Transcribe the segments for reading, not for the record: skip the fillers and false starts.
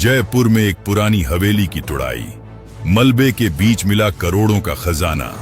जयपुर में एक पुरानी हवेली की तुड़ाई, मलबे के बीच मिला करोड़ों का खजाना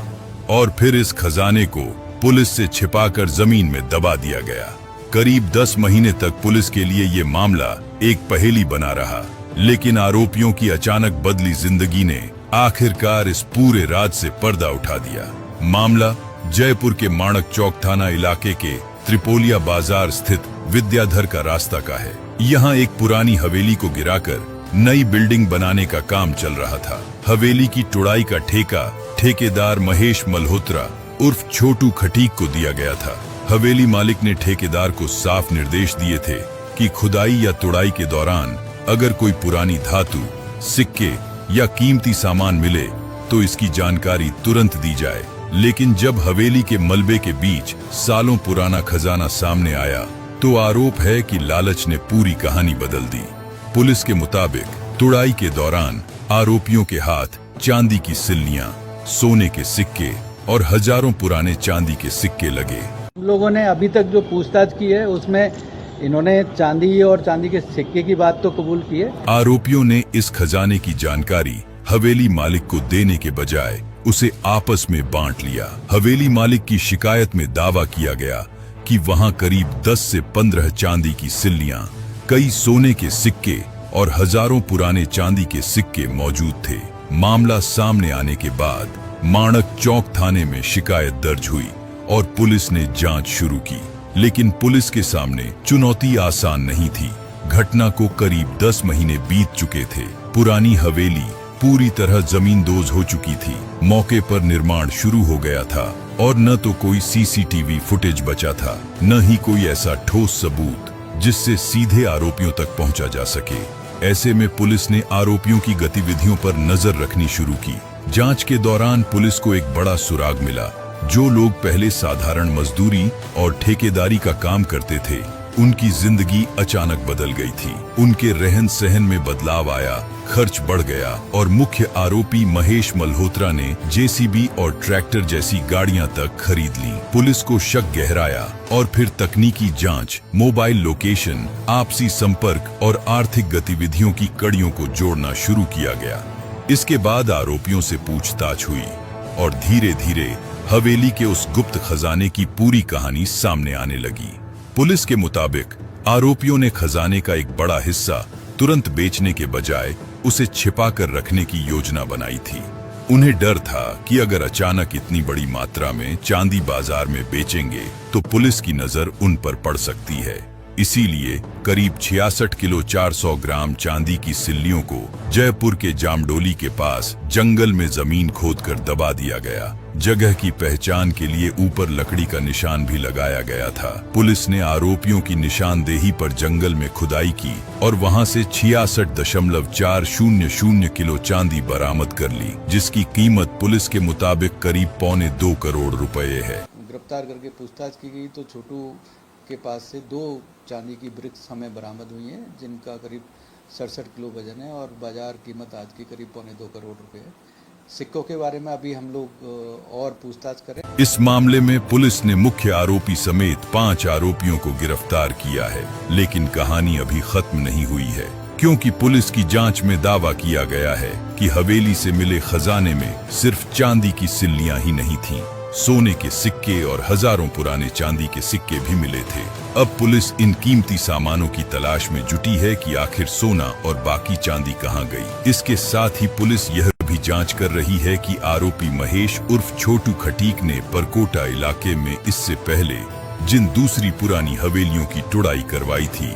और फिर इस खजाने को पुलिस से छिपाकर जमीन में दबा दिया गया। करीब 10 महीने तक पुलिस के लिए ये मामला एक पहेली बना रहा, लेकिन आरोपियों की अचानक बदली जिंदगी ने आखिरकार इस पूरे राज से पर्दा उठा दिया। मामला जयपुर के माणक चौक थाना इलाके के त्रिपोलिया बाजार स्थित विद्याधर का रास्ता का है। यहाँ एक पुरानी हवेली को गिराकर नई बिल्डिंग बनाने का काम चल रहा था। हवेली की तुड़ाई का ठेका ठेकेदार महेश मल्होत्रा उर्फ छोटू खटीक को दिया गया था। हवेली मालिक ने ठेकेदार को साफ निर्देश दिए थे कि खुदाई या तुड़ाई के दौरान अगर कोई पुरानी धातु, सिक्के या कीमती सामान मिले तो इसकी जानकारी तुरंत दी जाए। लेकिन जब हवेली के मलबे के बीच सालों पुराना खजाना सामने आया तो आरोप है कि लालच ने पूरी कहानी बदल दी। पुलिस के मुताबिक तुड़ाई के दौरान आरोपियों के हाथ चांदी की सिल्लियां, सोने के सिक्के और हजारों पुराने चांदी के सिक्के लगे। लोगों ने अभी तक जो पूछताछ की है उसमें इन्होंने चांदी और चांदी के सिक्के की बात तो कबूल की है। आरोपियों ने इस खजाने की जानकारी हवेली मालिक को देने के बजाय उसे आपस में बांट लिया। हवेली मालिक की शिकायत में दावा किया गया कि वहां करीब 10 से 15 चांदी की सिल्लियां, कई सोने के सिक्के और हजारों पुराने चांदी के सिक्के मौजूद थे। मामला सामने आने के बाद माणक चौक थाने में शिकायत दर्ज हुई और पुलिस ने जांच शुरू की। लेकिन पुलिस के सामने चुनौती आसान नहीं थी। घटना को करीब 10 महीने बीत चुके थे। पुरानी हवेली पूरी तरह जमींदोज हो चुकी थी। मौके पर निर्माण शुरू हो गया था और न तो कोई सीसीटीवी फुटेज बचा था, न ही कोई ऐसा ठोस सबूत जिससे सीधे आरोपियों तक पहुंचा जा सके। ऐसे में पुलिस ने आरोपियों की गतिविधियों पर नजर रखनी शुरू की। जांच के दौरान पुलिस को एक बड़ा सुराग मिला। जो लोग पहले साधारण मजदूरी और ठेकेदारी का काम करते थे, उनकी जिंदगी अचानक बदल गई थी। उनके रहन सहन में बदलाव आया, खर्च बढ़ गया और मुख्य आरोपी महेश मल्होत्रा ने जेसीबी और ट्रैक्टर जैसी गाड़ियां तक खरीद ली। पुलिस को शक गहराया और फिर तकनीकी जांच, मोबाइल लोकेशन, आपसी संपर्क और आर्थिक गतिविधियों की कड़ियों को जोड़ना शुरू किया गया। इसके बाद आरोपियों से पूछताछ हुई और धीरे धीरे हवेली के उस गुप्त खजाने की पूरी कहानी सामने आने लगी। पुलिस के मुताबिक आरोपियों ने खजाने का एक बड़ा हिस्सा तुरंत बेचने के बजाय उसे छिपाकर रखने की योजना बनाई थी। उन्हें डर था कि अगर अचानक इतनी बड़ी मात्रा में चांदी बाजार में बेचेंगे तो पुलिस की नजर उन पर पड़ सकती है। इसीलिए करीब 66 किलो 400 ग्राम चांदी की सिल्लियों को जयपुर के जामडोली के पास जंगल में जमीन खोदकर दबा दिया गया। जगह की पहचान के लिए ऊपर लकड़ी का निशान भी लगाया गया था। पुलिस ने आरोपियों की निशानदेही पर जंगल में खुदाई की और वहां से 66.400 किलो चांदी बरामद कर ली, जिसकी कीमत पुलिस के मुताबिक करीब 1.25 करोड़ रुपए है। गिरफ्तार करके पूछताछ की गई तो छोटू के पास से 2 चांदी की ब्रिक्स हमें बरामद हुई हैं, जिनका करीब 67 किलो वजन है और बाजार कीमत आज की करीब 1.25 करोड़ रुपए है। सिक्कों के बारे में अभी हम लोग और पूछताछ करें। इस मामले में पुलिस ने मुख्य आरोपी समेत 5 आरोपियों को गिरफ्तार किया है, लेकिन कहानी अभी खत्म नहीं हुई है, क्योंकि पुलिस की जांच में दावा किया गया है कि हवेली से मिले खजाने में सिर्फ चांदी की सिल्लियां ही नहीं थीं, सोने के सिक्के और हजारों पुराने चांदी के सिक्के भी मिले थे। अब पुलिस इन कीमती सामानों की तलाश में जुटी है कि आखिर सोना और बाकी चांदी कहां गई। इसके साथ ही पुलिस यह भी जांच कर रही है कि आरोपी महेश उर्फ छोटू खटीक ने परकोटा इलाके में इससे पहले जिन दूसरी पुरानी हवेलियों की तुड़ाई करवाई थी,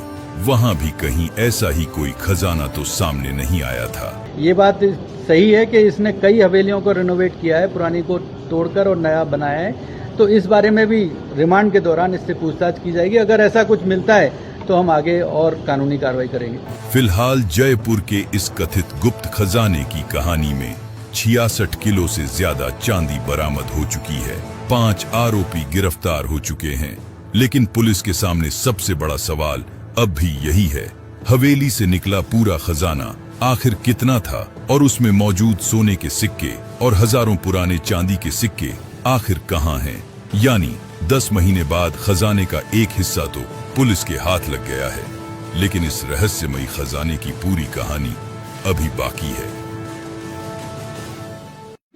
वहां भी कहीं ऐसा ही कोई खजाना तो सामने नहीं आया था। ये बात सही है कि इसने कई हवेलियों को रिनोवेट किया है, पुरानी को तोड़कर और नया बनाया है। तो इस बारे में भी रिमांड के दौरान इससे पूछताछ की जाएगी। अगर ऐसा कुछ मिलता है तो हम आगे और कानूनी कार्रवाई करेंगे। फिलहाल जयपुर के इस कथित गुप्त खजाने की कहानी में 66 किलो से ज्यादा चांदी बरामद हो चुकी है। 5 आरोपी गिरफ्तार हो चुके हैं, लेकिन पुलिस के सामने सबसे बड़ा सवाल अब भी यही है, हवेली से निकला पूरा खजाना आखिर कितना था और उसमें मौजूद सोने के सिक्के और हजारों पुराने चांदी के सिक्के आखिर कहां हैं। यानी 10 महीने बाद खजाने का एक हिस्सा तो पुलिस के हाथ लग गया है, लेकिन इस रहस्यमयी खजाने की पूरी कहानी अभी बाकी है।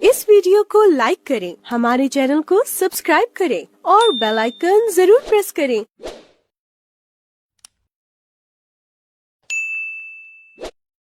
इस वीडियो को लाइक करें, हमारे चैनल को सब्सक्राइब करें और बेल आइकन जरूर प्रेस करें